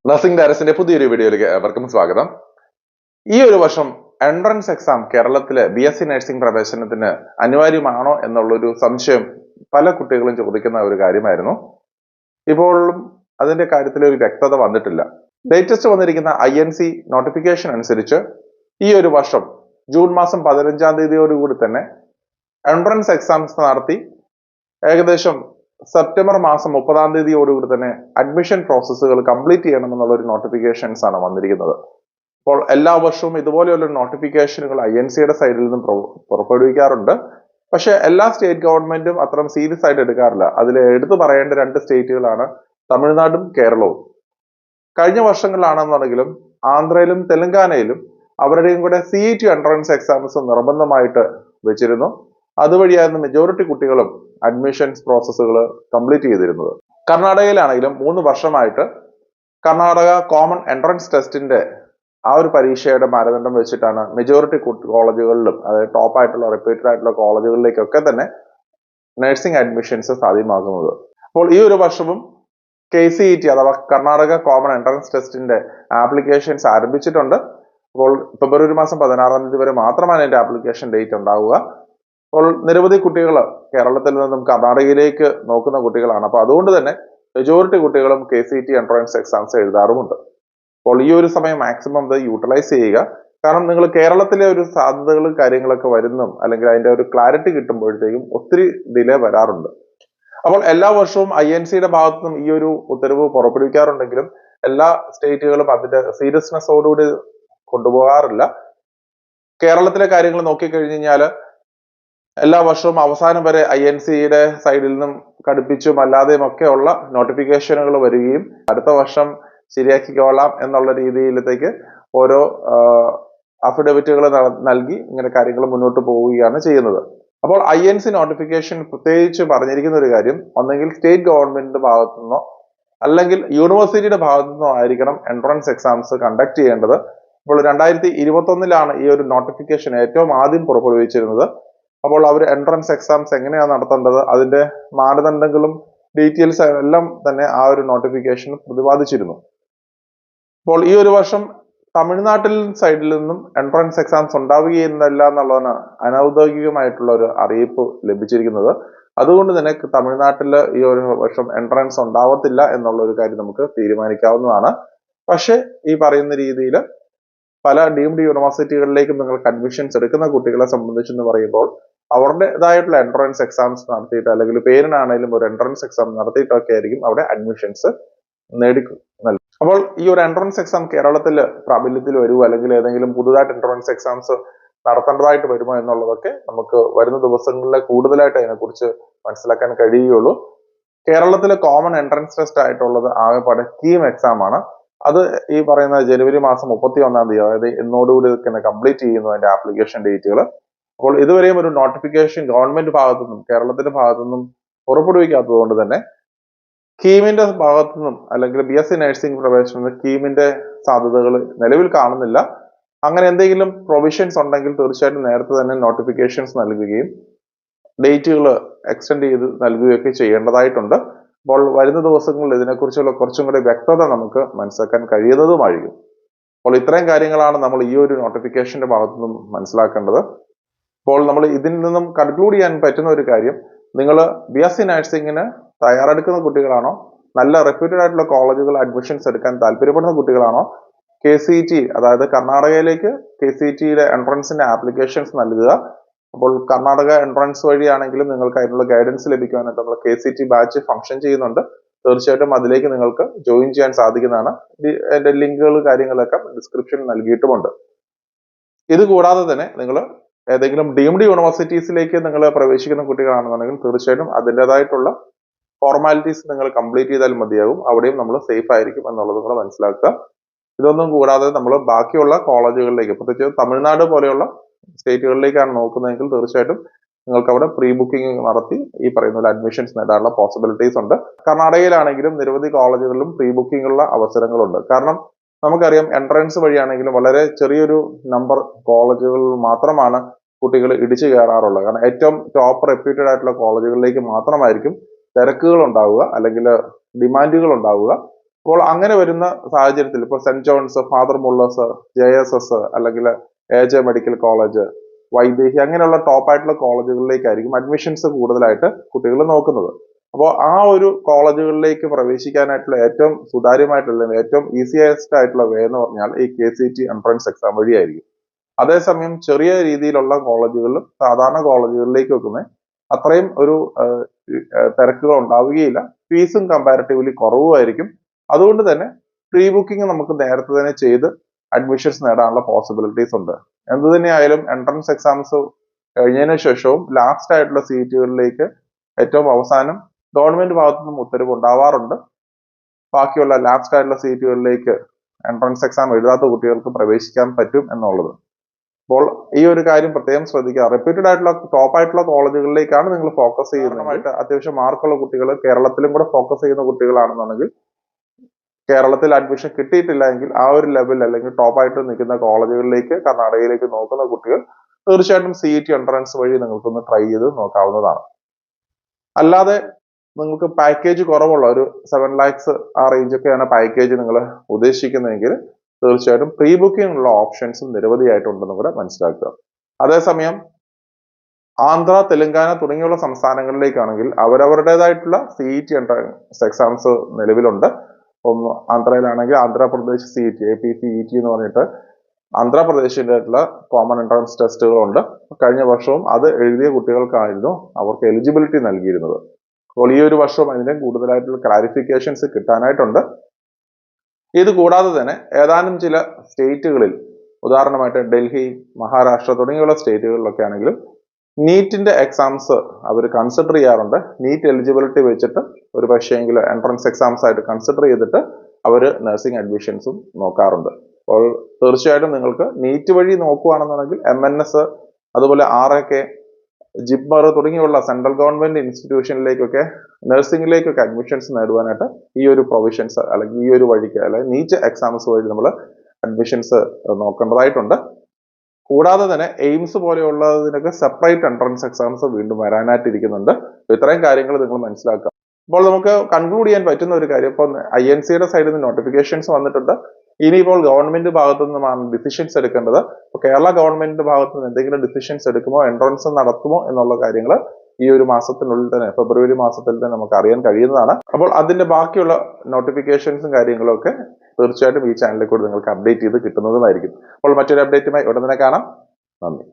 Nursing ഡയറക്ടറിന്റെ പുതിയൊരു വീഡിയോയിലേക്ക് ഏവർക്കും സ്വാഗതം. ഈ ഒരു വർഷം എൻട്രൻസ് എക്സാം കേരളത്തിലെ BSc നഴ്സിംഗ് പ്രവേശനത്തിന് അനിവാര്യമാണോ എന്നുള്ളൊരു സംശയം പല കുട്ടികളും ചോദിക്കുന്ന ഒരു കാര്യമായിരുന്നു. ഇപ്പോഴും അതിന്റെ കാര്യത്തിൽ ഒരു വ്യക്തത വന്നിട്ടില്ല. ലേറ്റസ്റ്റ് വന്നിരിക്കുന്ന INC നോട്ടിഫിക്കേഷൻ അനുസരിച്ച് ഈ ഒരു വർഷം ജൂൺ മാസം 15-ാം തീയതിയോടുകൂടി തന്നെ എൻട്രൻസ് എക്സാംസ് നടത്തി ഏകദേശം സെപ്റ്റംബർ മാസം 30-ാം തീയതിയോടുകൂടി തന്നെ അഡ്മിഷൻ പ്രോസസ്സുകൾ കംപ്ലീറ്റ് ചെയ്യണമെന്നുള്ള ഒരു നോട്ടിഫിക്കേഷൻസ് ആണ് വന്നിരിക്കുന്നത്. അപ്പോൾ എല്ലാ വർഷവും ഇതുപോലെയുള്ള നോട്ടിഫിക്കേഷനുകൾ INCയുടെ സൈഡിൽ നിന്നും പുറപ്പെടുവിക്കാറുണ്ട്. പക്ഷെ എല്ലാ സ്റ്റേറ്റ് ഗവൺമെന്റും അത്രയും സീരിയസ് ആയിട്ട് എടുക്കാറില്ല. അതിൽ എടുത്തു പറയേണ്ട രണ്ട് സ്റ്റേറ്റുകളാണ് തമിഴ്നാടും കേരളവും. കഴിഞ്ഞ വർഷങ്ങളിലാണെന്നുണ്ടെങ്കിലും ആന്ധ്രയിലും തെലങ്കാനയിലും അവരുടെയും കൂടെ CET എൻട്രൻസ് എക്സാംസ് നിർബന്ധമായിട്ട് വെച്ചിരുന്നു. അതുവഴിയായിരുന്നു മെജോറിറ്റി കുട്ടികളും അഡ്മിഷൻസ് പ്രോസസ്സുകൾ കംപ്ലീറ്റ് ചെയ്തിരുന്നത്. കർണാടകയിലാണെങ്കിലും 3 വർഷമായിട്ട് കർണാടക കോമൺ എൻട്രൻസ് ടെസ്റ്റിന്റെ ആ ഒരു പരീക്ഷയുടെ മാനദണ്ഡം വെച്ചിട്ടാണ് മെജോറിറ്റി കോളേജുകളിലും, അതായത് ടോപ്പ് ആയിട്ടുള്ള റെപ്യൂട്ടഡ് ആയിട്ടുള്ള കോളേജുകളിലേക്കൊക്കെ തന്നെ നഴ്സിംഗ് അഡ്മിഷൻസ് സാധ്യമാകുന്നത്. അപ്പോൾ ഈ ഒരു വർഷവും KCET അഥവാ കർണാടക കോമൺ എൻട്രൻസ് ടെസ്റ്റിന്റെ ആപ്ലിക്കേഷൻസ് ആരംഭിച്ചിട്ടുണ്ട്. അപ്പോൾ ഫെബ്രുവരി മാസം 16-ാം തീയതി വരെ മാത്രമാണ് അതിന്റെ ആപ്ലിക്കേഷൻ ഡേറ്റ് ഉണ്ടാവുക. അപ്പോൾ നിരവധി കുട്ടികൾ കേരളത്തിൽ നിന്നും കർണാടകയിലേക്ക് നോക്കുന്ന കുട്ടികളാണ്. അപ്പൊ അതുകൊണ്ട് തന്നെ മെജോറിറ്റി കുട്ടികളും KCET എൻട്രൻസ് എക്സാംസ് എഴുതാറുമുണ്ട്. അപ്പോൾ ഈ ഒരു സമയം മാക്സിമം അത് യൂട്ടിലൈസ് ചെയ്യുക. കാരണം നിങ്ങൾ കേരളത്തിലെ ഒരു സാധ്യതകളും കാര്യങ്ങളൊക്കെ വരുന്നും അല്ലെങ്കിൽ അതിന്റെ ഒരു ക്ലാരിറ്റി കിട്ടുമ്പോഴത്തേക്കും ഒത്തിരി ഡിലേ വരാറുണ്ട്. അപ്പോൾ എല്ലാ വർഷവും INCയുടെ ഭാഗത്തു നിന്നും ഈ ഒരു ഉത്തരവ് പുറപ്പെടുവിക്കാറുണ്ടെങ്കിലും എല്ലാ സ്റ്റേറ്റുകളും അതിന്റെ സീരിയസ്നെസ്സോടുകൂടി കൊണ്ടുപോകാറില്ല. കേരളത്തിലെ കാര്യങ്ങൾ നോക്കിക്കഴിഞ്ഞു കഴിഞ്ഞാൽ എല്ലാ വർഷവും അവസാനം വരെ INCയുടെ സൈഡിൽ നിന്നും കടുപ്പിച്ചും അല്ലാതെയും ഒക്കെ ഉള്ള നോട്ടിഫിക്കേഷനുകൾ വരികയും അടുത്ത വർഷം ശരിയാക്കിക്കൊള്ളാം എന്നുള്ള രീതിയിലത്തേക്ക് ഓരോ അഫിഡവിറ്റുകൾ നൽകി ഇങ്ങനെ കാര്യങ്ങൾ മുന്നോട്ട് പോവുകയാണ് ചെയ്യുന്നത്. അപ്പോൾ INC നോട്ടിഫിക്കേഷൻ പ്രത്യേകിച്ച് പറഞ്ഞിരിക്കുന്ന ഒരു കാര്യം, ഒന്നെങ്കിൽ സ്റ്റേറ്റ് ഗവൺമെന്റിന്റെ ഭാഗത്തു നിന്നോ അല്ലെങ്കിൽ യൂണിവേഴ്സിറ്റിയുടെ ഭാഗത്തു നിന്നോ ആയിരിക്കണം എൻട്രൻസ് എക്സാംസ് കണ്ടക്ട് ചെയ്യേണ്ടത്. അപ്പോൾ 2021-ലാണ് ഈ ഒരു നോട്ടിഫിക്കേഷൻ ഏറ്റവും ആദ്യം പുറപ്പെടുവിച്ചിരുന്നത്. അപ്പോൾ അവർ എൻട്രൻസ് എക്സാംസ് എങ്ങനെയാണ് നടത്തേണ്ടത്, അതിന്റെ മാനദണ്ഡങ്ങളും ഡീറ്റെയിൽസ് എല്ലാം തന്നെ ആ ഒരു നോട്ടിഫിക്കേഷൻ പ്രതിപാദിച്ചിരുന്നു. അപ്പോൾ ഈ ഒരു വർഷം തമിഴ്നാട്ടിൽ സൈഡിൽ നിന്നും എൻട്രൻസ് എക്സാംസ് ഉണ്ടാവുകയെന്നല്ല എന്നുള്ളതാണ് അനൗദ്യോഗികമായിട്ടുള്ള ഒരു അറിയിപ്പ് ലഭിച്ചിരിക്കുന്നത്. അതുകൊണ്ട് തന്നെ തമിഴ്നാട്ടിൽ ഈ ഒരു വർഷം എൻട്രൻസ് ഉണ്ടാവത്തില്ല എന്നുള്ള ഒരു കാര്യം നമുക്ക് തീരുമാനിക്കാവുന്നതാണ്. പക്ഷെ ഈ പറയുന്ന രീതിയിൽ പല ഡീംഡ് യൂണിവേഴ്സിറ്റികളിലേക്കും നിങ്ങൾക്ക് അഡ്മിഷൻസ് എടുക്കുന്ന കുട്ടികളെ സംബന്ധിച്ചെന്ന് പറയുമ്പോൾ അവരുടേതായിട്ടുള്ള എൻട്രൻസ് എക്സാംസ് നടത്തിയിട്ട് അല്ലെങ്കിൽ പേരിനാണെങ്കിലും ഒരു എൻട്രൻസ് എക്സാം നടത്തിയിട്ടൊക്കെ ആയിരിക്കും അവിടെ അഡ്മിഷൻസ് നൽകും. അപ്പോൾ ഈ ഒരു എൻട്രൻസ് എക്സാം കേരളത്തിൽ പ്രാബല്യത്തിൽ വരുമോ അല്ലെങ്കിൽ ഏതെങ്കിലും പുതുതായിട്ട് എൻട്രൻസ് എക്സാംസ് നടത്തേണ്ടതായിട്ട് വരുമോ എന്നുള്ളതൊക്കെ നമുക്ക് വരുന്ന ദിവസങ്ങളിൽ കൂടുതലായിട്ട് അതിനെക്കുറിച്ച് മനസ്സിലാക്കാൻ കഴിയുകയുള്ളൂ. കേരളത്തിലെ കോമൺ എൻട്രൻസ് ടെസ്റ്റ് ആയിട്ടുള്ളത് ആകെപ്പാടെ കീം എക്സാം ആണ്. അത് ഈ പറയുന്ന ജനുവരി മാസം 31-ാം തീയതി, അതായത് ഇന്നോടുകൂടി തന്നെ കംപ്ലീറ്റ് ചെയ്യുന്നു അതിന്റെ ആപ്ലിക്കേഷൻ ഡേറ്റുകൾ. അപ്പോൾ ഇതുവരെയും ഒരു നോട്ടിഫിക്കേഷൻ ഗവൺമെന്റ് ഭാഗത്തു നിന്നും കേരളത്തിന്റെ ഭാഗത്തു നിന്നും പുറപ്പെടുവിക്കാത്തത് കൊണ്ട് തന്നെ കീമിന്റെ ഭാഗത്തു നിന്നും അല്ലെങ്കിൽ BSc നഴ്സിംഗ് പ്രവേശനത്തിന് കീമിന്റെ സാധ്യതകൾ നിലവിൽ കാണുന്നില്ല. അങ്ങനെ എന്തെങ്കിലും പ്രൊവിഷൻസ് ഉണ്ടെങ്കിൽ തീർച്ചയായിട്ടും നേരത്തെ തന്നെ നോട്ടിഫിക്കേഷൻസ് നൽകുകയും ഡേറ്റുകൾ എക്സ്റ്റെൻഡ് ചെയ്ത് നൽകുകയൊക്കെ ചെയ്യേണ്ടതായിട്ടുണ്ട്. അപ്പോൾ വരുന്ന ദിവസങ്ങളിൽ ഇതിനെക്കുറിച്ചുള്ള കുറച്ചും കൂടി വ്യക്തത നമുക്ക് മനസ്സിലാക്കാൻ കഴിയുന്നതുമായിരിക്കും. അപ്പോൾ ഇത്രയും കാര്യങ്ങളാണ് നമ്മൾ ഈ ഒരു നോട്ടിഫിക്കേഷന്റെ ഭാഗത്തു നിന്നും മനസ്സിലാക്കേണ്ടത്. അപ്പോൾ നമ്മൾ ഇതിൽ നിന്നും കൺക്ലൂഡ് ചെയ്യാൻ പറ്റുന്ന ഒരു കാര്യം, നിങ്ങൾ BSc നഴ്സിംഗിന് തയ്യാറെടുക്കുന്ന കുട്ടികളാണോ, നല്ല റെപ്യൂട്ടഡ് ആയിട്ടുള്ള കോളേജുകൾ അഡ്മിഷൻസ് എടുക്കാൻ താല്പര്യപ്പെടുന്ന കുട്ടികളാണോ, KCET അതായത് കർണാടകയിലേക്ക് KCETയുടെ എൻട്രൻസിന്റെ ആപ്ലിക്കേഷൻസ് നൽകുക. അപ്പോൾ കർണാടക എൻട്രൻസ് വഴിയാണെങ്കിലും നിങ്ങൾക്ക് അതിനുള്ള ഗൈഡൻസ് ലഭിക്കുവാനായിട്ട് നമ്മൾ KCET ബാച്ച് ഫംഗ്ഷൻ ചെയ്യുന്നുണ്ട്. തീർച്ചയായിട്ടും അതിലേക്ക് നിങ്ങൾക്ക് ജോയിൻ ചെയ്യാൻ സാധിക്കുന്നതാണ്. അതിന്റെ ലിങ്കുകൾ കാര്യങ്ങളൊക്കെ ഡിസ്ക്രിപ്ഷനിൽ നൽകിയിട്ടുമുണ്ട്. ഇത് കൂടാതെ തന്നെ നിങ്ങൾ ഏതെങ്കിലും ഡീംഡ് യൂണിവേഴ്സിറ്റീസിലേക്ക് നിങ്ങൾ പ്രവേശിക്കുന്ന കുട്ടികളാണെന്നുണ്ടെങ്കിൽ തീർച്ചയായിട്ടും അതിൻ്റെതായിട്ടുള്ള ഫോർമാലിറ്റീസ് നിങ്ങൾ കംപ്ലീറ്റ് ചെയ്താൽ മതിയാകും. അവിടെയും നമ്മൾ സേഫ് ആയിരിക്കും എന്നുള്ളത് നിങ്ങൾ മനസ്സിലാക്കുക. ഇതൊന്നും കൂടാതെ നമ്മൾ ബാക്കിയുള്ള കോളേജുകളിലേക്ക്, പ്രത്യേകിച്ച് തമിഴ്നാട് പോലെയുള്ള സ്റ്റേറ്റുകളിലേക്കാണ് നോക്കുന്നതെങ്കിൽ തീർച്ചയായിട്ടും നിങ്ങൾക്ക് അവിടെ പ്രീ ബുക്കിംഗ് നടത്തി ഈ പറയുന്ന പോലെ അഡ്മിഷൻസ് നേടാനുള്ള പോസിബിലിറ്റീസ് ഉണ്ട്. കർണാടകയിലാണെങ്കിലും നിരവധി കോളേജുകളിലും പ്രീ ബുക്കിംഗ് ഉള്ള അവസരങ്ങളുണ്ട്. കാരണം നമുക്കറിയാം എൻട്രൻസ് വഴിയാണെങ്കിലും വളരെ ചെറിയൊരു നമ്പർ കോളേജുകളിൽ മാത്രമാണ് കുട്ടികൾ ഇടിച്ചു കയറാറുള്ളത്. കാരണം ഏറ്റവും ടോപ്പ് റെപ്യൂട്ടഡ് ആയിട്ടുള്ള കോളേജുകളിലേക്ക് മാത്രമായിരിക്കും തിരക്കുകൾ ഉണ്ടാവുക, അല്ലെങ്കിൽ ഡിമാൻഡുകൾ ഉണ്ടാവുക. അപ്പോൾ അങ്ങനെ വരുന്ന സാഹചര്യത്തിൽ ഇപ്പോൾ saint John's, Father Muller's, JSS അല്ലെങ്കിൽ AJ മെഡിക്കൽ കോളേജ്, വൈദേഹി അങ്ങനെയുള്ള ടോപ്പ് ആയിട്ടുള്ള കോളേജുകളിലേക്കായിരിക്കും അഡ്മിഷൻസ് കൂടുതലായിട്ട് കുട്ടികൾ നോക്കുന്നത്. അപ്പോൾ ആ ഒരു കോളേജുകളിലേക്ക് പ്രവേശിക്കാനായിട്ടുള്ള ഏറ്റവും സുതാര്യമായിട്ടുള്ള, ഏറ്റവും ഈസിയസ്റ്റ് ആയിട്ടുള്ള വേ എന്ന് പറഞ്ഞാൽ ഈ KCET എൻട്രൻസ് എക്സാം വഴിയായിരിക്കും. അതേസമയം ചെറിയ രീതിയിലുള്ള കോളേജുകളിലും സാധാരണ കോളേജുകളിലേക്ക് വെക്കുന്ന അത്രയും ഒരു തിരക്കുകൾ ഉണ്ടാവുകയില്ല. ഫീസും കമ്പാരിറ്റീവ്ലി കുറവുമായിരിക്കും. അതുകൊണ്ട് തന്നെ പ്രീ ബുക്കിംഗ് നമുക്ക് നേരത്തെ തന്നെ ചെയ്ത് അഡ്മിഷൻസ് നേടാനുള്ള പോസിബിലിറ്റീസ് ഉണ്ട്. എന്ത് തന്നെയായാലും എൻട്രൻസ് എക്സാംസ് കഴിഞ്ഞതിന് ശേഷവും ലാസ്റ്റ് ആയിട്ടുള്ള സീറ്റുകളിലേക്ക് ഏറ്റവും അവസാനം ഗവൺമെന്റ് ഭാഗത്തു നിന്നും ഉത്തരവ് ഉണ്ടാവാറുണ്ട്. ബാക്കിയുള്ള ലാസ്റ്റ് ആയിട്ടുള്ള സീറ്റുകളിലേക്ക് എൻട്രൻസ് എക്സാം എഴുതാത്ത കുട്ടികൾക്ക് പ്രവേശിക്കാൻ പറ്റും എന്നുള്ളത്. അപ്പോൾ ഈ ഒരു കാര്യം പ്രത്യേകം ശ്രദ്ധിക്കുക. റെപ്യൂട്ടഡ് ആയിട്ടുള്ള ടോപ്പ് ആയിട്ടുള്ള കോളേജുകളിലേക്കാണ് നിങ്ങൾ ഫോക്കസ് ചെയ്യുന്നതായിട്ട് അത്യാവശ്യം മാർക്കുള്ള കുട്ടികൾ, കേരളത്തിലും കൂടെ ഫോക്കസ് ചെയ്യുന്ന കുട്ടികളാണെന്നുണ്ടെങ്കിൽ, കേരളത്തിൽ അഡ്മിഷൻ കിട്ടിയിട്ടില്ല എങ്കിൽ ആ ഒരു ലെവൽ അല്ലെങ്കിൽ ടോപ്പ് ആയിട്ട് നിൽക്കുന്ന കോളേജുകളിലേക്ക്, കർണാടകയിലേക്ക് നോക്കുന്ന കുട്ടികൾ തീർച്ചയായിട്ടും CET എൻട്രൻസ് വഴി നിങ്ങൾക്കൊന്ന് ട്രൈ ചെയ്ത് നോക്കാവുന്നതാണ്. അല്ലാതെ നിങ്ങൾക്ക് പാക്കേജ് കുറവുള്ള ഒരു 7 lakhs ആ റേഞ്ചൊക്കെയാണ് പാക്കേജ് നിങ്ങൾ ഉദ്ദേശിക്കുന്നതെങ്കിൽ തീർച്ചയായിട്ടും പ്രീ ബുക്കിംഗ് ഉള്ള ഓപ്ഷൻസും നിരവധിയായിട്ടുണ്ടെന്ന് കൂടെ മനസ്സിലാക്കുക. അതേസമയം ആന്ധ്ര, തെലങ്കാന തുടങ്ങിയുള്ള സംസ്ഥാനങ്ങളിലേക്കാണെങ്കിൽ അവരവരുടേതായിട്ടുള്ള CET എൻട്രൻസ് എക്സാംസ് നിലവിലുണ്ട്. ഒന്ന് ആന്ധ്രയിലാണെങ്കിൽ ആന്ധ്രാപ്രദേശ് CET, APCET എന്ന് പറഞ്ഞിട്ട് ആന്ധ്രാപ്രദേശിൻ്റെ ആയിട്ടുള്ള കോമൺ എൻട്രൻസ് ടെസ്റ്റുകളുണ്ട്. കഴിഞ്ഞ വർഷവും അത് എഴുതിയ കുട്ടികൾക്കായിരുന്നു അവർക്ക് എലിജിബിലിറ്റി നൽകിയിരുന്നത്. അപ്പോൾ ഈ ഒരു വർഷവും അതിന്റെ കൂടുതലായിട്ടുള്ള ക്ലാരിഫിക്കേഷൻസ് കിട്ടാനായിട്ടുണ്ട്. ഇത് കൂടാതെ തന്നെ ഏതാനും ചില സ്റ്റേറ്റുകളിൽ, ഉദാഹരണമായിട്ട് ഡൽഹി, മഹാരാഷ്ട്ര തുടങ്ങിയുള്ള സ്റ്റേറ്റുകളിലൊക്കെ ആണെങ്കിലും നീറ്റിന്റെ എക്സാംസ് അവർ കൺസിഡർ ചെയ്യാറുണ്ട്. നീറ്റ് എലിജിബിലിറ്റി വെച്ചിട്ട് ഒരു പക്ഷേങ്കിൽ എൻട്രൻസ് എക്സാംസ് ആയിട്ട് കൺസിഡർ ചെയ്തിട്ട് അവർ നഴ്സിംഗ് അഡ്മിഷൻസും നോക്കാറുണ്ട്. അപ്പോൾ തീർച്ചയായിട്ടും നിങ്ങൾക്ക് നീറ്റ് വഴി നോക്കുകയാണെന്നുണ്ടെങ്കിൽ MNS, അതുപോലെ RAK, ജിപ്മർ തുടങ്ങിയുള്ള സെൻട്രൽ ഗവൺമെന്റ് ഇൻസ്റ്റിറ്റ്യൂഷനിലേക്കൊക്കെ നഴ്സിംഗിലേക്കൊക്കെ അഡ്മിഷൻസ് നേടുവാനായിട്ട് ഈ ഒരു പ്രൊവിഷൻസ് അല്ലെങ്കിൽ ഈ ഒരു വഴിക്ക് അല്ലെങ്കിൽ നീറ്റ് എക്സാംസ് വഴി നമ്മൾ അഡ്മിഷൻസ് നോക്കേണ്ടതായിട്ടുണ്ട്. കൂടാതെ തന്നെ എയിംസ് പോലെയുള്ളതിനൊക്കെ സെപ്പറേറ്റ് എൻട്രൻസ് എക്സാംസ് വീണ്ടും വരാനായിട്ടിരിക്കുന്നുണ്ട്. ഇത്രയും കാര്യങ്ങൾ നിങ്ങൾ മനസ്സിലാക്കുക. അപ്പോൾ നമുക്ക് കൺക്ലൂഡ് ചെയ്യാൻ പറ്റുന്ന ഒരു കാര്യം, ഇപ്പോൾ INC-യുടെ സൈഡിൽ നിന്ന് നോട്ടിഫിക്കേഷൻസ് വന്നിട്ടുണ്ട്. ഇനിയിപ്പോൾ ഗവൺമെന്റ് ഭാഗത്തു നിന്നുമാണ് ഡിസിഷൻസ് എടുക്കേണ്ടത്. അപ്പോൾ കേരള ഗവൺമെന്റിന്റെ ഭാഗത്ത് നിന്ന് എന്തെങ്കിലും ഡിസിഷൻസ് എടുക്കുമോ, എൻട്രൻസ് നടത്തുമോ എന്നുള്ള കാര്യങ്ങൾ ഈ ഒരു മാസത്തിനുള്ളിൽ തന്നെ, ഫെബ്രുവരി മാസത്തിൽ തന്നെ നമുക്ക് അറിയാൻ കഴിയുന്നതാണ്. അപ്പോൾ അതിന്റെ ബാക്കിയുള്ള നോട്ടിഫിക്കേഷൻസും കാര്യങ്ങളും ഒക്കെ തീർച്ചയായിട്ടും ഈ ചാനലിൽ കൂടി നിങ്ങൾക്ക് അപ്ഡേറ്റ് ചെയ്ത് കിട്ടുന്നതുമായിരിക്കും. അപ്പോൾ മറ്റൊരു അപ്ഡേറ്റുമായി ഉടൻ തന്നെ കാണാം. നന്ദി.